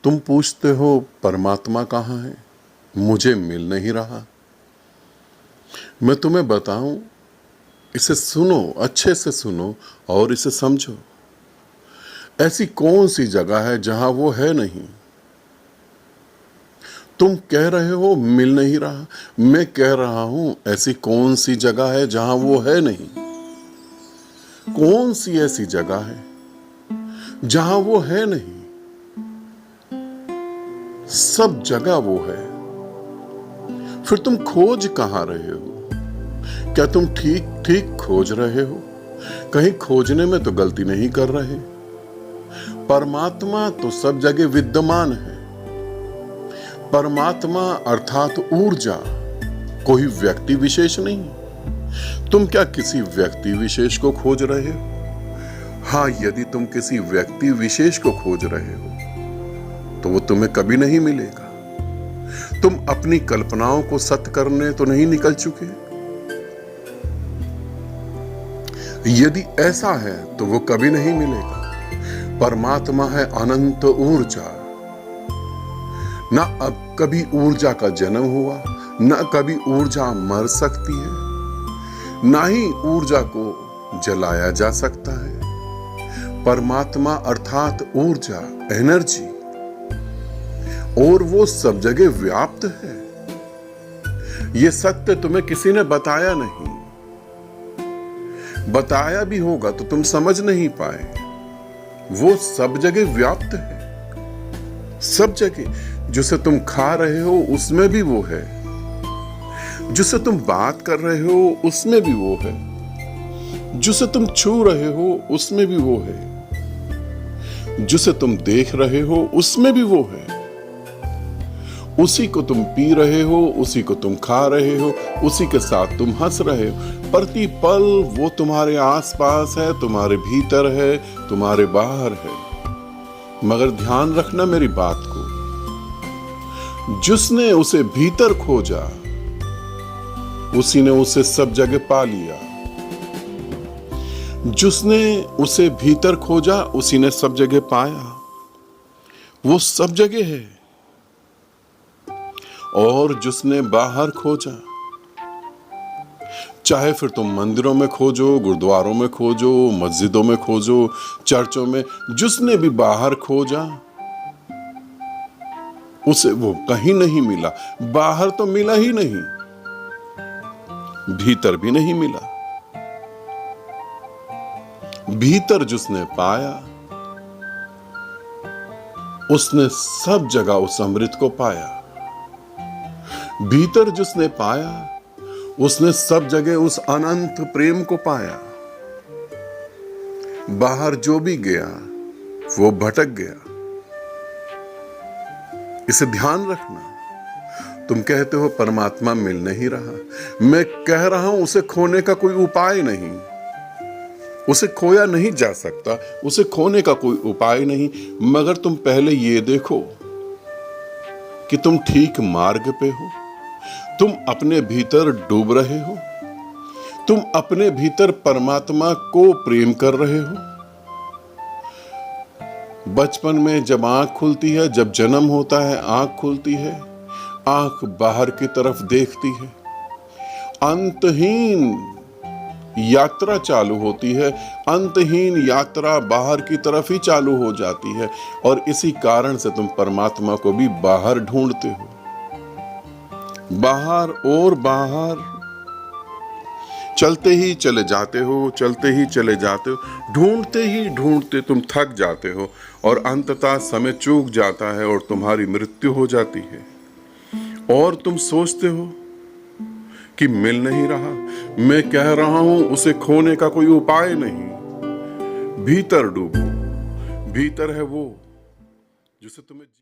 तुम पूछते हो परमात्मा कहाँ है, मुझे मिल नहीं रहा। मैं तुम्हें बताऊं, इसे सुनो, अच्छे से सुनो और इसे समझो। ऐसी कौन सी जगह है जहां वो है नहीं। तुम कह रहे हो मिल नहीं रहा, मैं कह रहा हूं ऐसी कौन सी जगह है जहां वो है नहीं। कौन सी ऐसी जगह है जहां वो है नहीं। सब जगह वो है। फिर तुम खोज कहां रहे हो? क्या तुम ठीक ठीक खोज रहे हो? कहीं खोजने में तो गलती नहीं कर रहे। परमात्मा तो सब जगह विद्यमान है। परमात्मा अर्थात ऊर्जा, कोई व्यक्ति विशेष नहीं। तुम क्या किसी व्यक्ति विशेष को खोज रहे हो? हाँ, यदि तुम किसी व्यक्ति विशेष को खोज रहे हो तो वो तुम्हें कभी नहीं मिलेगा। तुम अपनी कल्पनाओं को सत्य करने तो नहीं निकल चुके? यदि ऐसा है तो वो कभी नहीं मिलेगा। परमात्मा है अनंत ऊर्जा। ना अब कभी ऊर्जा का जन्म हुआ, ना कभी ऊर्जा मर सकती है, ना ही ऊर्जा को जलाया जा सकता है। परमात्मा अर्थात ऊर्जा, एनर्जी, और वो सब जगह व्याप्त है। ये सत्य तुम्हें किसी ने बताया नहीं। बताया भी होगा तो तुम समझ नहीं पाए। वो सब जगह व्याप्त है। सब जगह। जिसे तुम खा रहे हो उसमें भी वो है। जिसे तुम बात कर रहे हो उसमें भी वो है। जिसे तुम छू रहे हो उसमें भी वो है। जिसे तुम देख रहे हो उसमें भी वो है। उसी को तुम पी रहे हो, उसी को तुम खा रहे हो, उसी के साथ तुम हंस रहे हो। प्रति पल वो तुम्हारे आसपास है, तुम्हारे भीतर है, तुम्हारे बाहर है। मगर ध्यान रखना मेरी बात को, जिसने उसे भीतर खोजा उसी ने उसे सब जगह पा लिया। जिसने उसे भीतर खोजा उसी ने सब जगह पाया। वो सब जगह है। और जिसने बाहर खोजा, चाहे फिर तुम मंदिरों में खोजो, गुरुद्वारों में खोजो, मस्जिदों में खोजो, चर्चों में, जिसने भी बाहर खोजा उसे वो कहीं नहीं मिला। बाहर तो मिला ही नहीं, भीतर भी नहीं मिला। भीतर जिसने पाया उसने सब जगह उस अमृत को पाया। भीतर जिसने पाया उसने सब जगह उस अनंत प्रेम को पाया। बाहर जो भी गया वो भटक गया। इसे ध्यान रखना। तुम कहते हो परमात्मा मिल नहीं रहा। मैं कह रहा हूं उसे खोने का कोई उपाय नहीं। उसे खोया नहीं जा सकता, उसे खोने का कोई उपाय नहीं। मगर तुम पहले ये देखो कि तुम ठीक मार्ग पे हो। तुम अपने भीतर डूब रहे हो। तुम अपने भीतर परमात्मा को प्रेम कर रहे हो। बचपन में जब आंख खुलती है, जब जन्म होता है, आंख खुलती है, आंख बाहर की तरफ देखती है। अंतहीन यात्रा चालू होती है। अंतहीन यात्रा बाहर की तरफ ही चालू हो जाती है। और इसी कारण से तुम परमात्मा को भी बाहर ढूंढते हो। बाहर और बाहर चलते ही चले जाते हो, चलते ही चले जाते हो। ढूंढते ही ढूंढते तुम थक जाते हो और अंततः समय चूक जाता है और तुम्हारी मृत्यु हो जाती है। और तुम सोचते हो कि मिल नहीं रहा। मैं कह रहा हूं उसे खोने का कोई उपाय नहीं। भीतर डूबो। भीतर है वो जिसे तुम्हें